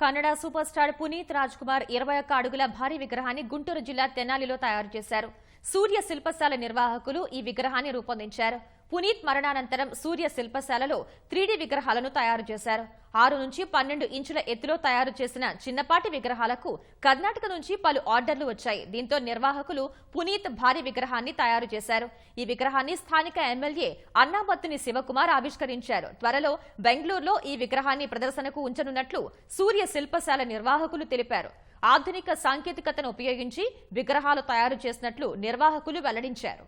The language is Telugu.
కన్నడ సూపర్ స్టార్ పునీత్ రాజ్ కుమార్ 21 అడుగుల భారీ విగ్రహాన్ని గుంటూరు జిల్లా తెనాలిలో తయారు చేశారు. సూర్య శిల్పశాల నిర్వాహకులు ఈ విగ్రహాన్ని రూపొందించారు. పునీత్ మరణానంతరం సూర్య శిల్పశాలలో 3D విగ్రహాలను తయారు చేశారు. 6 నుంచి 12 ఇంచుల ఎత్తులో తయారు చేసిన చిన్నపాటి విగ్రహాలకు కర్ణాటక నుంచి పలు ఆర్డర్లు వచ్చాయి. దీంతో నిర్వాహకులు పునీత్ భారీ విగ్రహాన్ని తయారు చేశారు. ఈ విగ్రహాన్ని స్థానిక ఎమ్మెల్యే అన్నాబత్తుని శివకుమార్ ఆవిష్కరించారు. త్వరలో బెంగళూరులో ఈ విగ్రహాన్ని ప్రదర్శనకు ఉంచనున్నట్లు సూర్య శిల్పశాల నిర్వాహకులు తెలిపారు. ఆధునిక సాంకేతికతను ఉపయోగించి విగ్రహాలు తయారు చేసినట్లు నిర్వాహకులు వెల్లడించారు.